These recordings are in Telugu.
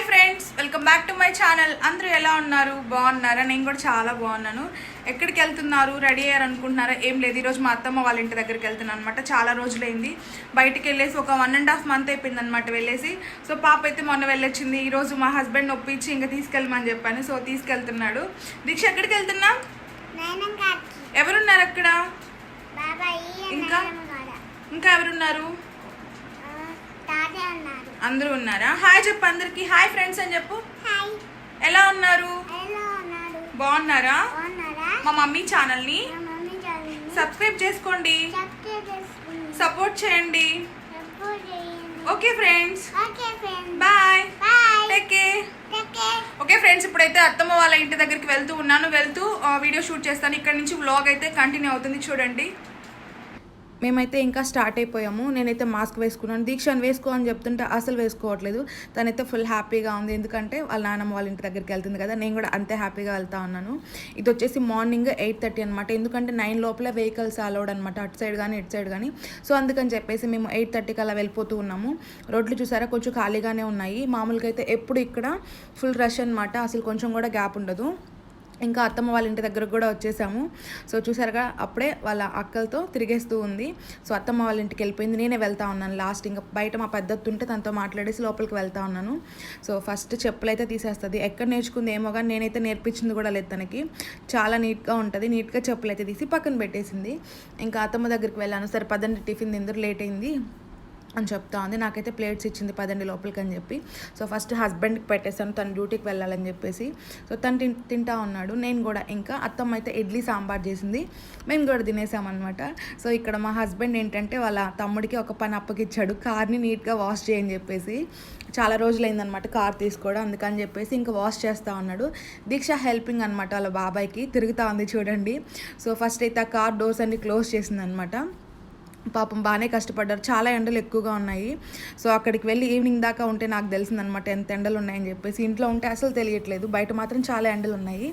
Friends, welcome back to my channel. అందరూ ఎలా ఉన్నారు? బాగున్నారా? నేను కూడా చాలా బాగున్నాను. ఎక్కడికి వెళ్తున్నారు? రెడీ అయ్యారు అనుకుంటున్నారా? ఏం లేదు, ఈరోజు మా అత్తమ్మ వాళ్ళ ఇంటి దగ్గరికి వెళ్తున్నాను అనమాట. చాలా రోజులైంది బయటికి వెళ్ళేసి, ఒక 1.5 month అయిపోయింది అనమాట వెళ్ళేసి. సో పాప అయితే మొన్న వెళ్ళొచ్చింది. ఈరోజు మా హస్బెండ్ ఒప్పించి ఇంకా తీసుకెళ్ళమని చెప్పాను. సో తీసుకెళ్తున్నాడు. దీక్ష ఎక్కడికి వెళ్తున్నా? ఎవరున్నారు అక్కడ? ఇంకా ఇంకా ఎవరున్నారు? అందరూ ఉన్నారా? హాయ్ చెప్పు అందరికి. హాయ్ ఫ్రెండ్స్ అని చెప్పు. ఎలా ఉన్నారు? బాగున్నారా? మా మమ్మీ ఛానల్ ని సబ్స్క్రైబ్ చేసుకోండి, సపోర్ట్ చేయండి. Okay friends, bye, take care. Okay friends, ఇప్పుడైతే అత్తమ్మ వాళ్ళ ఇంటి దగ్గరికి వెళ్తూ ఉన్నాను. వెళ్తూ వీడియో షూట్ చేస్తాను. ఇక్కడ నుంచి వ్లాగ్ అయితే కంటిన్యూ అవుతుంది, చూడండి. మేమైతే ఇంకా స్టార్ట్ అయిపోయాము. నేనైతే మాస్క్ వేసుకున్నాను. దీక్షను వేసుకో అని చెప్తుంటే అసలు వేసుకోవట్లేదు. తనైతే ఫుల్ హ్యాపీగా ఉంది, ఎందుకంటే వాళ్ళ నాన్నమ్మ వాళ్ళ ఇంటి దగ్గరికి వెళ్తుంది కదా. నేను కూడా అంతే హ్యాపీగా వెళ్తా ఉన్నాను. ఇది వచ్చేసి మార్నింగ్ 8:30 అనమాట, ఎందుకంటే 9 లోపల వెహికల్స్ అలౌడ్ అనమాట, అటు సైడ్ కానీ ఇటు సైడ్ కానీ. సో అందుకని చెప్పేసి మేము 8:30కి అలా వెళ్ళిపోతూ ఉన్నాము. రోడ్లు చూసారా, కొంచెం ఖాళీగానే ఉన్నాయి. మామూలుగా అయితే ఎప్పుడు ఇక్కడ ఫుల్ రష్ అనమాట, అసలు కొంచెం కూడా గ్యాప్ ఉండదు. ఇంకా అత్తమ్మ వాళ్ళ ఇంటి దగ్గరకు కూడా వచ్చేసాము. సో చూసారుగా, అప్పుడే వాళ్ళ అక్కలతో తిరిగేస్తూ ఉంది. సో అత్తమ్మ వాళ్ళ ఇంటికి వెళ్ళిపోయింది. నేనే వెళ్తా ఉన్నాను లాస్ట్. ఇంకా బయట మా పెద్దత్తు ఉంటే తనతో మాట్లాడేసి లోపలికి వెళ్తా ఉన్నాను. సో ఫస్ట్ చెప్పులు అయితే తీసేస్తుంది. ఎక్కడ నేర్చుకుంది ఏమో కానీ నేనైతే నేర్పించింది కూడా లేదు తనకి. చాలా నీట్గా ఉంటుంది. నీట్గా చెప్పులు అయితే తీసి పక్కన పెట్టేసింది. ఇంకా అత్తమ్మ దగ్గరికి వెళ్ళాను. సరే పదండి, టిఫిన్ తిందరు, లేట్ అయింది అని చెప్తా ఉంది. నాకైతే ప్లేట్స్ ఇచ్చింది, పదండి లోపలికి అని చెప్పి. సో ఫస్ట్ హస్బెండ్కి పెట్టేశాను, తను డ్యూటీకి వెళ్ళాలని చెప్పేసి. సో తను తింటా ఉన్నాడు. నేను కూడా ఇంకా అత్తమ్మ అయితే ఇడ్లీ సాంబార్ చేసింది, మేము కూడా తినేసామన్నమాట. సో ఇక్కడ మా హస్బెండ్ ఏంటంటే వాళ్ళ తమ్ముడికి ఒక పని అప్పగిచ్చాడు, కార్ని నీట్గా వాష్ చేయని చెప్పేసి. చాలా రోజులైందనమాట కార్ తీసుకోవడం, అందుకని చెప్పేసి ఇంకా వాష్ చేస్తూ ఉన్నాడు. దీక్ష హెల్పింగ్ అనమాట వాళ్ళ బాబాయ్కి. తిరుగుతూ ఉంది చూడండి. సో ఫస్ట్ అయితే ఆ కార్ డోర్స్ అన్ని క్లోజ్ చేసిందనమాట. పాపం బాగానే కష్టపడ్డారు, చాలా ఎండలు ఎక్కువగా ఉన్నాయి. సో అక్కడికి వెళ్ళి ఈవినింగ్ దాకా ఉంటే నాకు తెలిసిందనమాట ఎంత ఎండలు ఉన్నాయని చెప్పేసి. ఇంట్లో ఉంటే అసలు తెలియట్లేదు, బయట మాత్రం చాలా ఎండలు ఉన్నాయి.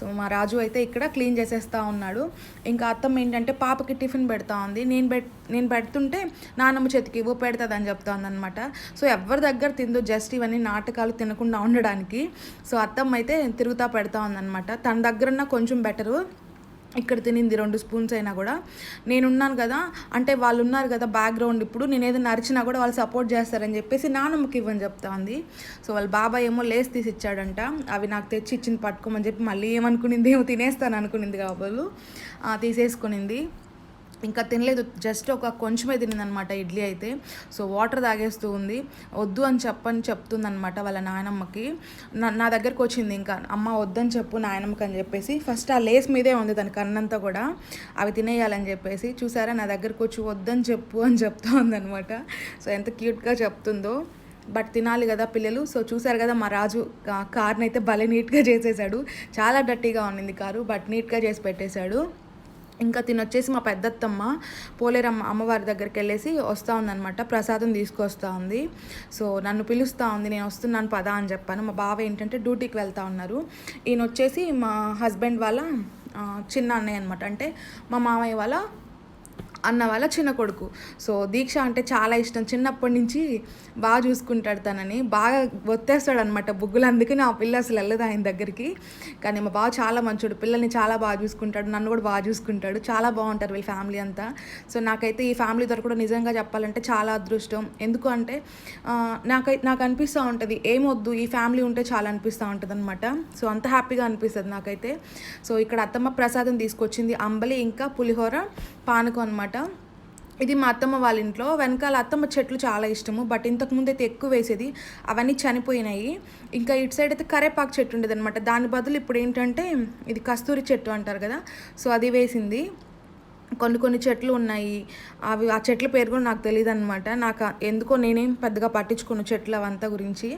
సో మా రాజు అయితే ఇక్కడ క్లీన్ చేసేస్తూ ఉన్నాడు. ఇంకా అత్తమ్మ ఏంటంటే పాపకి టిఫిన్ పెడతా ఉంది. నేను పెడుతుంటే నాన్నమ్మ చేతికి ఇవ్వ పెడుతుంది అని చెప్తా ఉందనమాట. సో ఎవరి దగ్గర తిందో, జస్ట్ ఇవన్నీ నాటకాలు తినకుండా ఉండడానికి. సో అత్తమ్మ అయితే తిరుగుతా పెడతా ఉందనమాట. తన దగ్గరున్న కొంచెం బెటరు, ఇక్కడ తినింది 2 స్పూన్స్ అయినా కూడా. నేనున్నాను కదా, అంటే వాళ్ళు ఉన్నారు కదా బ్యాక్గ్రౌండ్, ఇప్పుడు నేను ఏదైనా అరిచినా కూడా వాళ్ళు సపోర్ట్ చేస్తారని చెప్పేసి నాన్నమ్మకి ఇవ్వని చెప్తా ఉంది. సో వాళ్ళ బాబాయ్ ఏమో లేస్ తీసి ఇచ్చాడంట, అవి నాకు తెచ్చి ఇచ్చింది పట్టుకోమని చెప్పి. మళ్ళీ ఏమనుకునింది, ఏమో తినేస్తాను అనుకునింది కాబోలు, తీసేసుకునింది. ఇంకా తినలేదు, జస్ట్ ఒక కొంచెమే తినిందనమాట ఇడ్లీ అయితే. సో వాటర్ తాగేస్తూ ఉంది. వద్దు అని చెప్తుందనమాట వాళ్ళ నాయనమ్మకి. నా దగ్గరకు వచ్చింది, ఇంకా అమ్మ వద్దని చెప్పు నాయనమ్మకి అని చెప్పేసి. ఫస్ట్ ఆ లేస్ మీదే ఉంది దానికి అన్నంతా కూడా, అవి తినేయాలని చెప్పేసి. చూసారా, నా దగ్గరకు వచ్చి వద్దని చెప్పు అని చెప్తా ఉందనమాట. సో ఎంత క్యూట్గా చెప్తుందో, బట్ తినాలి కదా పిల్లలు. సో చూసారు కదా, మా రాజు కార్ని అయితే భలే నీట్గా చేసేసాడు. చాలా డర్టీగా ఉన్నింది కారు, బట్ నీట్గా చేసి పెట్టేశాడు. ఇంకా తినొచ్చేసి మా పెద్దత్తమ్మ పోలేరమ్మ అమ్మవారి దగ్గరికి వెళ్ళేసి వస్తూ ఉందనమాట, ప్రసాదం తీసుకొస్తూ ఉంది. సో నన్ను పిలుస్తూ ఉంది, నేను వస్తున్నాను పదా అని చెప్పాను. మా బావ ఏంటంటే డ్యూటీకి వెళ్తూ ఉన్నారు. ఈయన వచ్చేసి మా హస్బెండ్ వాళ్ళ చిన్న అన్నయ్య అనమాట, అంటే మా మామయ్య వాళ్ళ అన్న వాళ్ళ చిన్న కొడుకు. సో దీక్ష అంటే చాలా ఇష్టం, చిన్నప్పటి నుంచి బాగా చూసుకుంటాడు తనని, బాగా ఒత్తేస్తాడు అనమాట బుగ్గులు. అందుకని ఆ పిల్ల అసలు వెళ్ళదు ఆయన దగ్గరికి. కానీ మా బావ చాలా మంచోడు, పిల్లల్ని చాలా బాగా చూసుకుంటాడు, నన్ను కూడా బాగా చూసుకుంటాడు. చాలా బాగుంటారు వీళ్ళ ఫ్యామిలీ అంతా. సో నాకైతే ఈ ఫ్యామిలీ దొరకడం నిజంగా చెప్పాలంటే చాలా అదృష్టం. ఎందుకు అంటే నాకు అనిపిస్తూ ఉంటుంది, ఏమొద్దు ఈ ఫ్యామిలీ ఉంటే చాలా అనిపిస్తూ ఉంటుంది అనమాట. సో అంత హ్యాపీగా అనిపిస్తుంది నాకైతే. సో ఇక్కడ అత్తమ్మ ప్రసాదం తీసుకొచ్చింది, అంబలి ఇంకా పులిహోర పానకం అనమాట. ఇది మా అత్తమ్మ వాళ్ళ ఇంట్లో. వెనకాల అత్తమ్మ చెట్లు చాలా ఇష్టము, బట్ ఇంతకుముందు అయితే ఎక్కువ వేసేది, అవన్నీ చనిపోయినాయి. ఇంకా ఇటు సైడ్ అయితే కరేపాకు చెట్టు ఉండేది అనమాట, దాని బదులు ఇప్పుడు ఏంటంటే ఇది కస్తూరి చెట్టు అంటారు కదా, సో అది వేసింది. కొన్ని చెట్లు ఉన్నాయి, అవి ఆ చెట్ల పేరు కూడా నాకు తెలియదు అనమాట. నాకు ఎందుకో నేనేం పెద్దగా పట్టించుకున్న చెట్లు అవంతా గురించి.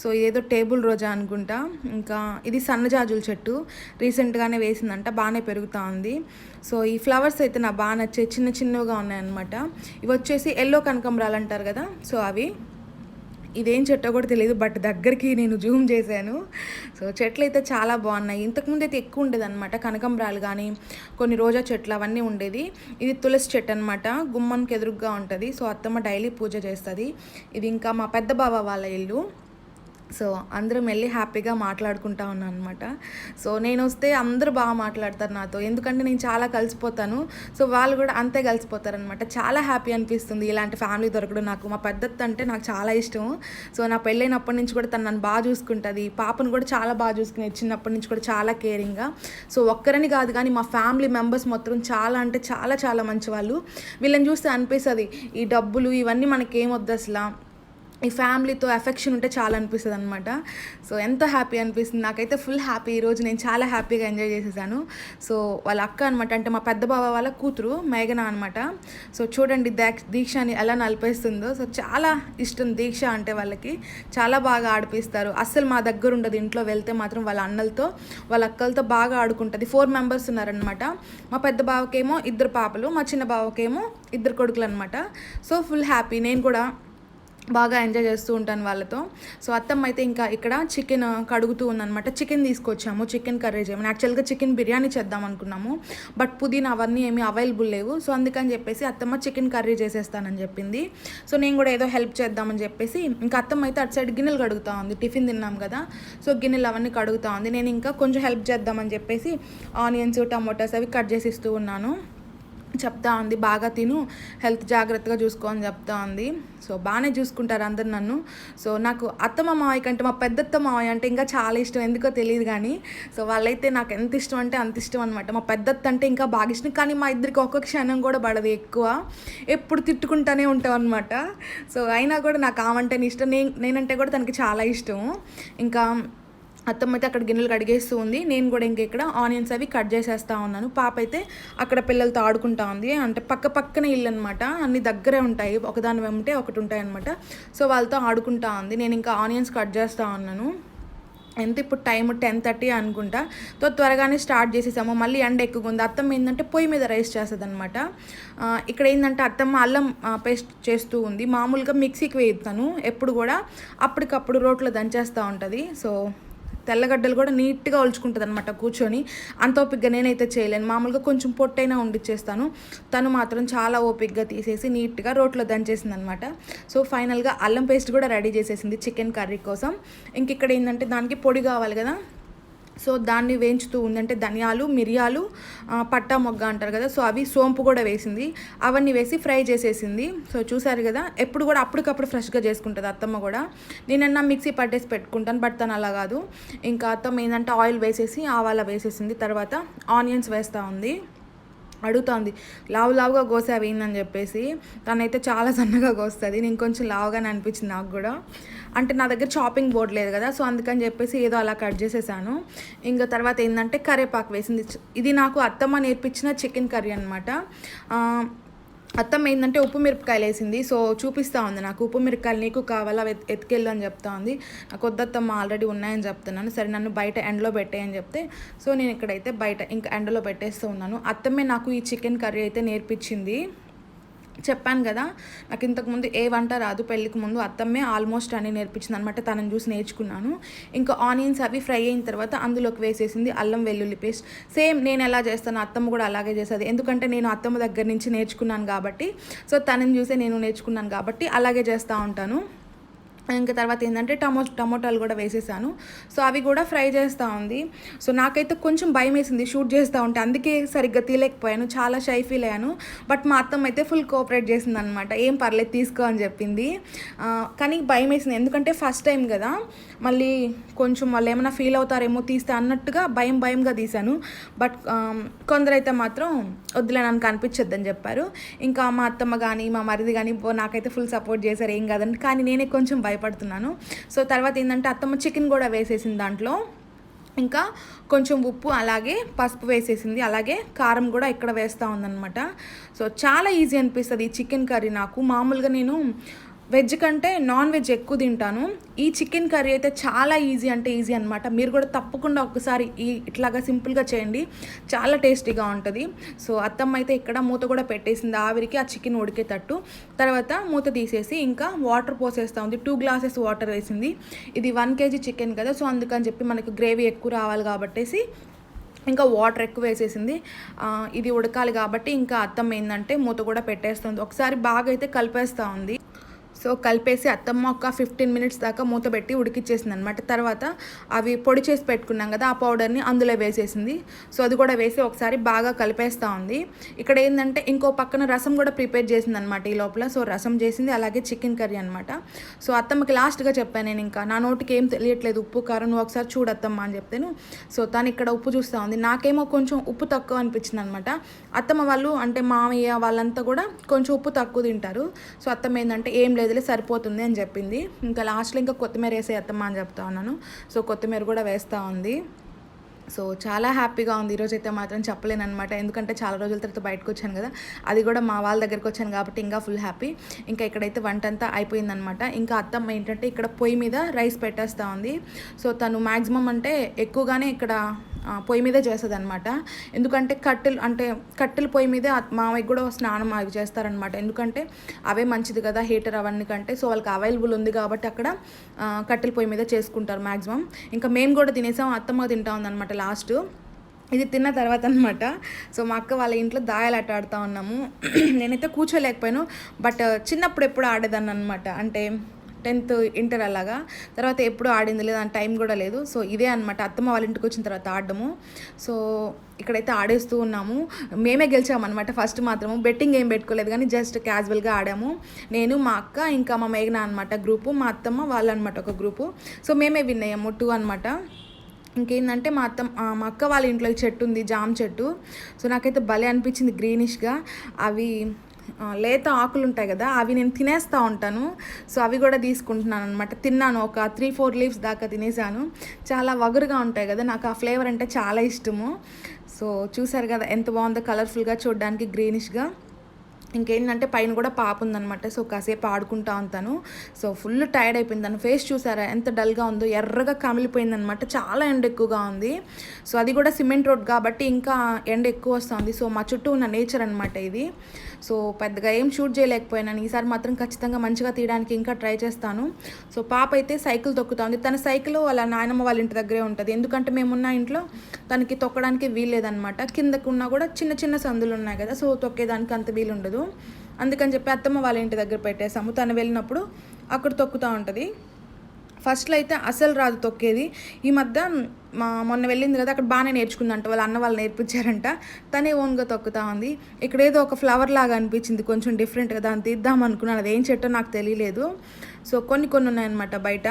సో ఏదో టేబుల్ రోజా అనుకుంటా. ఇంకా ఇది సన్నజాజుల చెట్టు, రీసెంట్గానే వేసిందంట, బాగానే పెరుగుతూ ఉంది. సో ఈ ఫ్లవర్స్ అయితే నాకు బాగా నచ్చాయి, చిన్నగా ఉన్నాయన్నమాట. ఇవి వచ్చేసి ఎల్లో కనకంబరాలు అంటారు కదా, సో అవి. ఇదేం చెట్టో కూడా తెలియదు, బట్ దగ్గరికి నేను జూమ్ చేశాను. సో చెట్లు అయితే చాలా బాగున్నాయి. ఇంతకుముందు అయితే ఎక్కువ ఉండేది అనమాట, కనకంబరాలు కానీ కొన్ని రోజా చెట్లు అవన్నీ ఉండేది. ఇది తులసి చెట్టు అనమాట, గుమ్మానికి ఎదురుగ్గా ఉంటుంది. సో అత్తమ్మ డైలీ పూజ చేస్తుంది. ఇది ఇంకా మా పెద్ద బావ వాళ్ళ ఇల్లు. సో అందరం వెళ్ళి హ్యాపీగా మాట్లాడుకుంటా ఉన్నాను అనమాట. సో నేను వస్తే అందరూ బాగా మాట్లాడతారు నాతో, ఎందుకంటే నేను చాలా కలిసిపోతాను. సో వాళ్ళు కూడా అంతే కలిసిపోతారనమాట. చాలా హ్యాపీ అనిపిస్తుంది ఇలాంటి ఫ్యామిలీ దొరకడం నాకు. మా పెద్దత్త అంటే నాకు చాలా ఇష్టం. సో నా పెళ్ళైనప్పటి నుంచి కూడా తను నన్ను బాగా చూసుకుంటుంది. పాపను కూడా చాలా బాగా చూసుకునేది, చిన్నప్పటి నుంచి కూడా చాలా కేరింగ్గా. సో ఒక్కరని కాదు కానీ మా ఫ్యామిలీ మెంబర్స్ మొత్తం చాలా అంటే చాలా చాలా మంచి వాళ్ళు. వీళ్ళని చూస్తే అనిపిస్తుంది ఈ డబ్బులు ఇవన్నీ మనకేమొద్దు, అసలు ఈ ఫ్యామిలీతో ఎఫెక్షన్ ఉంటే చాలా అనిపిస్తుంది అనమాట. సో ఎంత హ్యాపీ అనిపిస్తుంది నాకైతే, ఫుల్ హ్యాపీ. ఈరోజు నేను చాలా హ్యాపీగా ఎంజాయ్ చేసేసాను. సో వాళ్ళ అక్క అనమాట, అంటే మా పెద్ద బావ వాళ్ళ కూతురు మేఘన అనమాట. సో చూడండి దీక్షని ఎలా నలిపేస్తుందో. సో చాలా ఇష్టం దీక్ష అంటే వాళ్ళకి, చాలా బాగా ఆడిపిస్తారు. అస్సలు మా దగ్గర ఉండదు, ఇంట్లో వెళ్తే మాత్రం వాళ్ళ అన్నలతో వాళ్ళ అక్కలతో బాగా ఆడుకుంటుంది. 4 మెంబర్స్ ఉన్నారనమాట. మా పెద్ద బావకేమో 2 పాపలు, మా చిన్న బావకేమో 2 కొడుకులు అనమాట. So full happy. నేను కూడా బాగా ఎంజాయ్ చేస్తూ ఉంటాను వాళ్ళతో. సో అత్తమ్మ అయితే ఇంకా ఇక్కడ చికెన్ కడుగుతూ ఉందనమాట. చికెన్ తీసుకొచ్చాము, చికెన్ కర్రీ చేయమని. యాక్చువల్గా చికెన్ బిర్యానీ చేద్దాం అనుకున్నాము, బట్ పుదీనా అవన్నీ ఏమీ అవైలబుల్ లేవు. సో అందుకని చెప్పేసి అత్తమ్మ చికెన్ కర్రీ చేసేస్తానని చెప్పింది. సో నేను కూడా ఏదో హెల్ప్ చేద్దామని చెప్పేసి ఇంకా అత్తమ్మ అయితే అటు సైడ్ గిన్నెలు కడుగుతూ ఉంది. టిఫిన్ తిన్నాం కదా, సో గిన్నెలు అవన్నీ కడుగుతూ ఉంది. నేను ఇంకా కొంచెం హెల్ప్ చేద్దామని చెప్పేసి ఆనియన్స్ టమోటాస్ అవి కట్ చేసి ఇస్తూ ఉన్నాను. చెప్తా ఉంది బాగా తిను, హెల్త్ జాగ్రత్తగా చూసుకో అని చెప్తా ఉంది. సో బాగానే చూసుకుంటారు అందరు నన్ను. సో నాకు అత్తమ్మ మావయ్య కంటే మా పెద్దత్త మావయ్య అంటే ఇంకా చాలా ఇష్టం, ఎందుకో తెలియదు కానీ. సో వాళ్ళైతే నాకు ఎంత ఇష్టం అంటే అంత ఇష్టం అనమాట. మా పెద్దత్త అంటే ఇంకా బాగా ఇష్టం, కానీ మా ఇద్దరికి ఒక్క క్షణం కూడా పడదు ఎక్కువ, ఎప్పుడు తిట్టుకుంటానే ఉంటాం అనమాట. సో అయినా కూడా నాకు ఆమంటేనే ఇష్టం, నేనంటే కూడా తనకి చాలా ఇష్టం. ఇంకా అత్తమ్మ అయితే అక్కడ గిన్నెలు కడిగేస్తూ ఉంది. నేను కూడా ఇక్కడ ఆనియన్స్ అవి కట్ చేసేస్తూ ఉన్నాను. పాప అయితే అక్కడ పిల్లలతో ఆడుకుంటా ఉంది. అంటే పక్కనే ఇల్లు అనమాట, అన్ని దగ్గరే ఉంటాయి, ఒకదాని వెంబటే ఒకటి ఉంటాయి అనమాట. సో వాళ్ళతో ఆడుకుంటా ఉంది. నేను ఇంకా ఆనియన్స్ కట్ చేస్తూ ఉన్నాను. ఎంత ఇప్పుడు టైం 10:30 అనుకుంటా. సో త్వరగానే స్టార్ట్ చేసేసాము. మళ్ళీ ఎండ ఎక్కువ ఉంది. అత్తమ్మ ఏంటంటే పొయ్యి మీద రైస్ చేస్తుంది అనమాట. ఇక్కడ ఏంటంటే అత్తమ్మ అల్లం పేస్ట్ చేస్తూ ఉంది. మామూలుగా మిక్సీకి వేస్తాను ఎప్పుడు కూడా, అప్పటికప్పుడు రోట్లో దంచేస్తూ ఉంటుంది. సో తెల్లగడ్డలు కూడా నీట్గా ఒలుచుకుంటుంది అనమాట కూర్చొని. అంత ఓపికగా నేనైతే చేయలేను, మామూలుగా కొంచెం పొట్టైనా వండిచ్చేస్తాను. తను మాత్రం చాలా ఓపికగా తీసేసి నీట్గా రోట్లో దంచేసింది అనమాట. సో ఫైనల్గా అల్లం పేస్ట్ కూడా రెడీ చేసేసింది చికెన్ కర్రీ కోసం. ఇంక ఇక్కడ ఏంటంటే దానికి పొడి కావాలి కదా, సో దాన్ని వేయించుతూ ఉంది. అంటే ధనియాలు, మిరియాలు, పట్టా మొగ్గ అంటారు కదా, సో అవి, సోంపు కూడా వేసింది. అవన్నీ వేసి ఫ్రై చేసేసింది. సో చూసారు కదా, ఎప్పుడు కూడా అప్పటికప్పుడు ఫ్రెష్గా చేసుకుంటుంది అత్తమ్మ కూడా. నేనన్నా మిక్సీ పట్టేసి పెట్టుకుంటాను, బట్ తను అలా కాదు. ఇంకా అత్తమ్మ ఏంటంటే ఆయిల్ వేసేసి ఆవాల వేసేసింది. తర్వాత ఆనియన్స్ వేస్తూ ఉంది. అడుగుతుంది లావుగా కోసావి ఏందని చెప్పేసి. తనైతే చాలా సన్నగా కోస్తుంది, నేను కొంచెం లావుగానే అనిపించింది నాకు కూడా. అంటే నా దగ్గర చాపింగ్ బోర్డు లేదు కదా, సో అందుకని చెప్పేసి ఏదో అలా కట్ చేసేసాను. ఇంకా తర్వాత ఏంటంటే కరివేపాకు వేసింది. ఇది నాకు అత్తమ్మ నేర్పించిన చికెన్ కర్రీ అనమాట. అత్తమ్మ ఏంటంటే ఉప్పు మిరపకాయలు వేసింది. సో చూపిస్తూ ఉంది నాకు, ఉప్పు మిరపకాయలు నీకు కావాలా ఎత్తుకెళ్ళు అని చెప్తా ఉంది. నాకు వద్దత్తమ్మ ఆల్రెడీ ఉన్నాయని చెప్తున్నాను. సరే నన్ను బయట ఎండలో పెట్టేయని చెప్తే, సో నేను ఇక్కడైతే బయట ఇంకా ఎండలో పెట్టేస్తూ ఉన్నాను. అత్తమ్మే నాకు ఈ చికెన్ కర్రీ అయితే నేర్పించింది. చెప్పాను కదా, నాకు ఇంతకుముందు ఏ వంట రాదు. పెళ్ళికి ముందు అత్తమ్మే ఆల్మోస్ట్ అన్నీ నేర్పించింది అనమాట. తనని చూసి నేర్చుకున్నాను. ఇంకా ఆనియన్స్ అవి ఫ్రై అయిన తర్వాత అందులోకి వేసేసింది అల్లం వెల్లుల్లి పేస్ట్. సేమ్ నేను ఎలా చేస్తాను అత్తమ్మ కూడా అలాగే చేస్తుంది, ఎందుకంటే నేను అత్తమ్మ దగ్గర నుంచి నేర్చుకున్నాను కాబట్టి. సో తనని చూసే నేను నేర్చుకున్నాను కాబట్టి అలాగే చేస్తూ ఉంటాను. ఇంకా తర్వాత ఏంటంటే టమోటాలు కూడా వేసేసాను. సో అవి కూడా ఫ్రై చేస్తూ ఉంది. సో నాకైతే కొంచెం భయం వేసింది షూట్ చేస్తూ ఉంటే, అందుకే సరిగ్గా తీయలేకపోయాను, చాలా షై ఫీల్ అయ్యాను. బట్ మా అత్తమ్మ అయితే ఫుల్ కోఆపరేట్ చేసింది అనమాట. ఏం పర్లేదు తీసుకో అని చెప్పింది. కానీ భయం వేసింది, ఎందుకంటే ఫస్ట్ టైం కదా, మళ్ళీ కొంచెం వాళ్ళు ఏమైనా ఫీల్ అవుతారేమో తీస్తే అన్నట్టుగా భయంగా తీశాను. బట్ కొందరైతే మాత్రం వద్దులే నాకు అనిపించొద్దని చెప్పారు. ఇంకా మా అత్తమ్మ కానీ మా మరిది కానీ నాకైతే ఫుల్ సపోర్ట్ చేశారు, ఏం కాదండి. కానీ నేనే కొంచెం భయపడుతున్నాను. సో తర్వాత ఏంటంటే అత్తమ్మ చికెన్ కూడా వేసేసింది దాంట్లో. ఇంకా కొంచెం ఉప్పు అలాగే పసుపు వేసేసింది, అలాగే కారం కూడా ఇక్కడ వేస్తూ ఉందన్నమాట. సో చాలా ఈజీ అనిపిస్తుంది ఈ చికెన్ కర్రీ నాకు. మామూలుగా నేను వెజ్ కంటే నాన్ వెజ్ ఎక్కువ తింటాను. ఈ చికెన్ కర్రీ అయితే చాలా ఈజీ అంటే ఈజీ అనమాట. మీరు కూడా తప్పకుండా ఒకసారి ఇట్లాగా సింపుల్గా చేయండి, చాలా టేస్టీగా ఉంటుంది. సో అత్తమ్మ అయితే ఇక్కడ మూత కూడా పెట్టేసింది ఆవిరికి, ఆ చికెన్ ఉడికేటట్టు. తర్వాత మూత తీసేసి ఇంకా వాటర్ పోసేస్తూ ఉంది. 2 గ్లాసెస్ వాటర్ వేసింది. ఇది 1 kg చికెన్ కదా, సో అందుకని చెప్పి మనకు గ్రేవీ ఎక్కువ రావాలి కాబట్టేసి ఇంకా వాటర్ ఎక్కువ వేసేసింది. ఇది ఉడకాలి కాబట్టి ఇంకా అత్తమ్మ ఏంటంటే మూత కూడా పెట్టేస్తుంది. ఒకసారి బాగా అయితే కలిపేస్తూ ఉంది. సో కలిపేసి అత్తమ్మ ఒక 15 మినిట్స్ దాకా మూత పెట్టి ఉడికిచ్చేసింది అనమాట. తర్వాత అవి పొడి చేసి పెట్టుకున్నాం కదా, ఆ పౌడర్ని అందులో వేసేసింది. సో అది కూడా వేసి ఒకసారి బాగా కలిపేస్తూ ఉంది. ఇక్కడ ఏంటంటే ఇంకో పక్కన రసం కూడా ప్రిపేర్ చేసింది అనమాట ఈ లోపల. సో రసం చేసింది, అలాగే చికెన్ కర్రీ అనమాట. సో అత్తమ్మకి లాస్ట్గా చెప్పాను నేను, ఇంకా నా నోటికి ఏం తెలియట్లేదు ఉప్పు కారం, నువ్వు ఒకసారి చూడత్తమ్మ అని చెప్తాను. సో తను ఇక్కడ ఉప్పు చూస్తూ ఉంది. నాకేమో కొంచెం ఉప్పు తక్కువ అనిపించింది అనమాట. అత్తమ్మ వాళ్ళు అంటే మామయ్య వాళ్ళంతా కూడా కొంచెం ఉప్పు తక్కువ తింటారు. సో అత్తమ్మ ఏంటంటే ఏం లేదులే సరిపోతుంది అని చెప్పింది. ఇంకా లాస్ట్లో ఇంకా కొత్తిమీర వేసే అత్తమ్మ అని చెప్తా ఉన్నాను. సో కొత్తిమీర కూడా వేస్తూ ఉంది. సో చాలా హ్యాపీగా ఉంది ఈరోజు అయితే మాత్రం, చెప్పలేను అనమాట. ఎందుకంటే చాలా రోజుల తర్వాత బయటకు వచ్చాను కదా, అది కూడా మా వాళ్ళ దగ్గరికి వచ్చాను కాబట్టి ఇంకా ఫుల్ హ్యాపీ. ఇంకా ఇక్కడైతే వంట అంతా అయిపోయిందనమాట. ఇంకా అత్తమ్మ ఏంటంటే ఇక్కడ పొయ్యి మీద రైస్ పెట్టేస్తూ ఉంది. సో తను మ్యాక్సిమం అంటే ఎక్కువగానే ఇక్కడ పొయ్యి మీదే చేస్తుంది అనమాట. ఎందుకంటే కట్టెలు పొయ్యి మీదే మామయ్య కూడా స్నానం అవి చేస్తారనమాట. ఎందుకంటే అవే మంచిది కదా హీటర్ అవన్నీ కంటే. సో వాళ్ళకి అవైలబుల్ ఉంది కాబట్టి అక్కడ కట్టెల పొయ్యి మీద చేసుకుంటారు మ్యాక్సిమం. ఇంకా మేము కూడా తినేసాం, అత్తమ్మ తింటా ఉందన్నమాట లాస్ట్. ఇది తిన్న తర్వాత అనమాట. సో మా అక్క వాళ్ళ ఇంట్లో దాయాలాట ఆడుతూ ఉన్నాము. నేనైతే కూర్చోలేకపోయాను, బట్ చిన్నప్పుడు ఎప్పుడు ఆడేదాన్ని అనమాట. అంటే 10th ఇంటర్ అలాగా. తర్వాత ఎప్పుడు ఆడింది లేదు, అంత టైం కూడా లేదు. సో ఇదే అనమాట అత్తమ్మ వాళ్ళ ఇంటికి వచ్చిన తర్వాత ఆడము. సో ఇక్కడైతే ఆడేస్తూ ఉన్నాము. మేమే గెలిచామన్నమాట ఫస్ట్ మాత్రము. బెట్టింగ్ ఏం పెట్టుకోలేదు కానీ జస్ట్ క్యాజువల్గా ఆడాము. నేను, మా అక్క, ఇంకా మా మేఘన అనమాట గ్రూపు, మా అత్తమ్మ వాళ్ళు అనమాట ఒక గ్రూపు. సో మేమే విన్ అయ్యాము 2 అనమాట. ఇంకేంటంటే మా అక్క వాళ్ళ ఇంట్లో చెట్టు ఉంది, జామ చెట్టు. సో నాకైతే భలే అనిపించింది గ్రీనిష్గా. అవి లేత ఆకులు ఉంటాయి కదా, అవి నేను తినేస్తూ ఉంటాను. సో అవి కూడా తీసుకుంటున్నాను అనమాట. తిన్నాను, ఒక 3-4 లీవ్స్ దాకా తినేసాను. చాలా వగరుగా ఉంటాయి కదా, నాకు ఆ ఫ్లేవర్ అంటే చాలా ఇష్టము. సో చూసారు కదా ఎంత బాగుందో, కలర్ఫుల్గా చూడడానికి గ్రీనిష్గా. ఇంకేంటంటే పైన కూడా పాప ఉందనమాట. సో కాసేపు ఆడుకుంటా ఉంటాను. సో ఫుల్ టైర్డ్ అయిపోయింది. తను ఫేస్ చూసారా ఎంత డల్గా ఉందో, ఎర్రగా కమిలిపోయిందనమాట. చాలా ఎండ ఎక్కువగా ఉంది. సో అది కూడా సిమెంట్ రోడ్ కాబట్టి ఇంకా ఎండ ఎక్కువ వస్తుంది. సో మా చుట్టూ ఉన్న నేచర్ అనమాట ఇది. సో పెద్దగా ఏం షూట్ చేయలేకపోయినాను. ఈసారి మాత్రం ఖచ్చితంగా మంచిగా తీయడానికి ఇంకా ట్రై చేస్తాను. సో పాప అయితే సైకిల్ తొక్కుతా ఉంది. తన సైకిల్ వాళ్ళ నాయనమ్మ వాళ్ళ ఇంటి దగ్గరే ఉంటుంది. ఎందుకంటే మేమున్న ఇంట్లో తనకి తొక్కడానికి వీల్లేదనమాట. కిందకున్నా కూడా చిన్న చిన్న సందులు ఉన్నాయి కదా, సో తొక్కేదానికి అంత వీలు ఉండదు. అందుకని చెప్పి అత్తమ్మ వాళ్ళ ఇంటి దగ్గర పెట్టేసాము. తను వెళ్ళినప్పుడు అక్కడ తొక్కుతూ ఉంటుంది. ఫస్ట్లో అయితే అసలు రాదు తొక్కేది. ఈ మధ్య మొన్న వెళ్ళింది కదా, అక్కడ బాగానే నేర్చుకుందంట. వాళ్ళ అన్న వాళ్ళు నేర్పించారంట. తనే ఓన్గా తొక్కుతూ ఉంది. ఇక్కడ ఏదో ఒక ఫ్లవర్ లాగా అనిపించింది, కొంచెం డిఫరెంట్గా. దాన్ని తీద్దాం అనుకున్నాను, అది ఏం చెట్టో నాకు తెలియలేదు. సో కొన్ని ఉన్నాయన్నమాట బయట.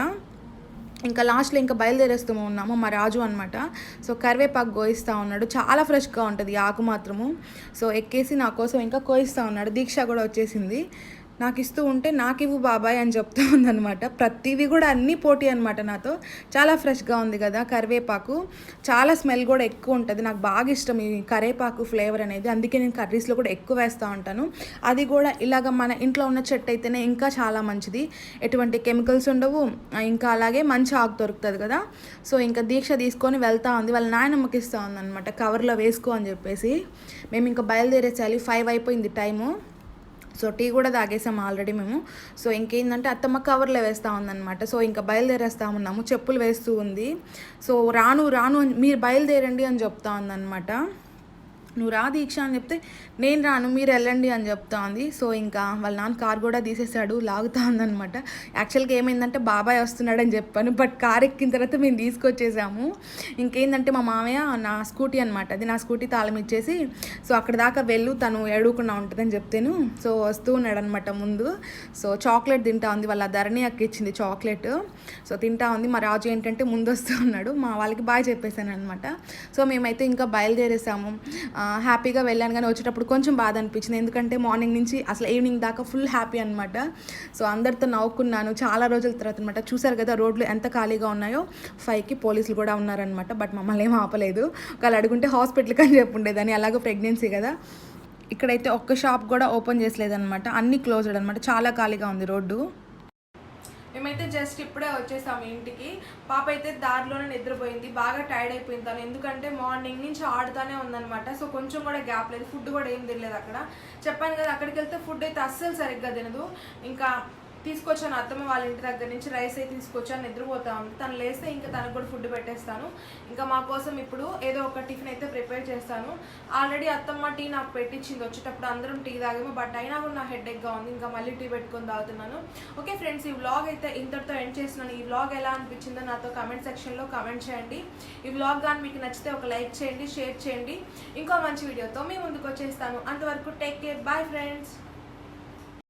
ఇంకా లాస్ట్లో ఇంకా బయలుదేరేస్తూ ఉన్నాము. మా రాజు అనమాట. సో కరివేపాకు కోయిస్తూ ఉన్నాడు. చాలా ఫ్రెష్గా ఉంటుంది ఆకు మాత్రము. సో ఎక్కేసి నా కోసం ఇంకా కోయిస్తూ ఉన్నాడు. దీక్ష కూడా వచ్చేసింది. నాకు ఇస్తూ ఉంటే నాకు ఇవ్వు బాబాయ్ అని చెప్తూ ఉందనమాట. ప్రతిదీ కూడా అన్నీ పోటీ అనమాట నాతో. చాలా ఫ్రెష్గా ఉంది కదా కరివేపాకు. చాలా స్మెల్ కూడా ఎక్కువ ఉంటుంది. నాకు బాగా ఇష్టం ఈ కరివేపాకు ఫ్లేవర్ అనేది. అందుకే నేను కర్రీస్లో కూడా ఎక్కువ వేస్తూ ఉంటాను. అది కూడా ఇలాగ మన ఇంట్లో ఉన్న చెట్టు అయితేనే ఇంకా చాలా మంచిది. ఎటువంటి కెమికల్స్ ఉండవు, ఇంకా అలాగే మంచి ఆకు దొరుకుతుంది కదా. సో ఇంకా దీక్ష తీసుకొని వెళ్తూ ఉంది. వాళ్ళ నాయనమ్మకి ఇస్తూ ఉందనమాట, కవర్లో వేసుకో అని చెప్పేసి. మేము ఇంకా బయలుదేరేసాలి, 5 అయిపోయింది టైము. సో టీ కూడా తాగేసాం ఆల్రెడీ మేము. సో ఇంకేంటంటే అత్తమ్మ కవర్లో వేస్తూ ఉందన్నమాట. సో ఇంకా బయలుదేరేస్తూ ఉన్నాము. చెప్పులు వేస్తూ ఉంది. సో రాను మీరు బయలుదేరండి అని చెప్తా ఉందన్నమాట. నువ్వు రా దీక్ష అని చెప్తే నేను రాను, మీరు వెళ్ళండి అని చెప్తా ఉంది. సో ఇంకా వాళ్ళ నాన్న కార్ కూడా తీసేసాడు, లాగుతా ఉందనమాట. యాక్చువల్గా ఏమైందంటే బాబాయ్ వస్తున్నాడని చెప్పాను, బట్ కార్ ఎక్కిన తర్వాత మేము తీసుకొచ్చేసాము. ఇంకేంటంటే మా మామయ్య నా స్కూటీ అనమాట, అది నా స్కూటీ తాళం ఇచ్చేసి సో అక్కడ దాకా వెళ్ళు, తను ఏడుకున్నా ఉంటుందని చెప్తాను. సో వస్తూ ఉన్నాడు అనమాట ముందు. సో చాక్లెట్ తింటా ఉంది, వాళ్ళ ధరణి అక్క ఇచ్చింది చాక్లెట్. సో తింటా ఉంది. మా రాజు ఏంటంటే ముందు వస్తూ ఉన్నాడు. మా వాళ్ళకి బాయ్ చెప్పేశాను అనమాట. సో మేమైతే ఇంకా బయలుదేరేసాము. హ్యాపీగా వెళ్ళాను, కానీ వచ్చేటప్పుడు కొంచెం బాధ అనిపించింది. ఎందుకంటే మార్నింగ్ నుంచి అసలు ఈవినింగ్ దాకా ఫుల్ హ్యాపీ అనమాట. సో అందరితో నవ్వుకున్నాను చాలా రోజుల తర్వాత అనమాట. చూసారు కదా రోడ్లు ఎంత ఖాళీగా ఉన్నాయో. 5కి పోలీసులు కూడా ఉన్నారనమాట, బట్ మమ్మల్ని ఏం ఆపలేదు. ఒకళ్ళు అడుగుంటే హాస్పిటల్కి అని చెప్పుండేదని, అలాగే ప్రెగ్నెన్సీ కదా. ఇక్కడైతే ఒక్క షాప్ కూడా ఓపెన్ చేసలేదనమాట, అన్నీ క్లోజ్డ్ అనమాట. చాలా ఖాళీగా ఉంది రోడ్డు. మేమైతే జస్ట్ ఇప్పుడే వచ్చేసాము ఇంటికి. పాప అయితే దారిలోనే నిద్రపోయింది, బాగా టైర్డ్ అయిపోయింది తను. ఎందుకంటే మార్నింగ్ నుంచి ఆడుతూనే ఉందనమాట. సో కొంచెం కూడా గ్యాప్ లేదు, ఫుడ్ కూడా ఏం తినలేదు అక్కడ. చెప్పాను కదా, అక్కడికి వెళ్తే ఫుడ్ అయితే అస్సలు సరిగ్గా తినదు. ఇంకా తీసుకొచ్చాను అత్తమ్మ వాళ్ళ ఇంటి దగ్గర నుంచి. రైస్ అయితే తీసుకొచ్చాను, నిద్రపోతా ఉంది. తను లేస్తే ఇంకా తనకు కూడా ఫుడ్ పెట్టేస్తాను. ఇంకా మా కోసం ఇప్పుడు ఏదో ఒక టిఫిన్ అయితే ప్రిపేర్ చేస్తాను. ఆల్రెడీ అత్తమ్మ టీ నాకు పెట్టించింది, వచ్చేటప్పుడు అందరం టీ తాగాము. బట్ అయినా కూడా నా హెడేక్గా ఉంది, ఇంకా మళ్ళీ టీ పెట్టుకొని తాగుతున్నాను. ఓకే ఫ్రెండ్స్, ఈ వ్లాగ్ అయితే ఇంతటితో ఎండ్ చేస్తున్నాను. ఈ వ్లాగ్ ఎలా అనిపించిందో నాతో కామెంట్ సెక్షన్లో కామెంట్ చేయండి. ఈ వ్లాగ్ కానీ మీకు నచ్చితే ఒక లైక్ చేయండి, షేర్ చేయండి. ఇంకో మంచి వీడియోతో మీ ముందుకు వచ్చేస్తాను. అంతవరకు టేక్ కేర్, బాయ్ ఫ్రెండ్స్.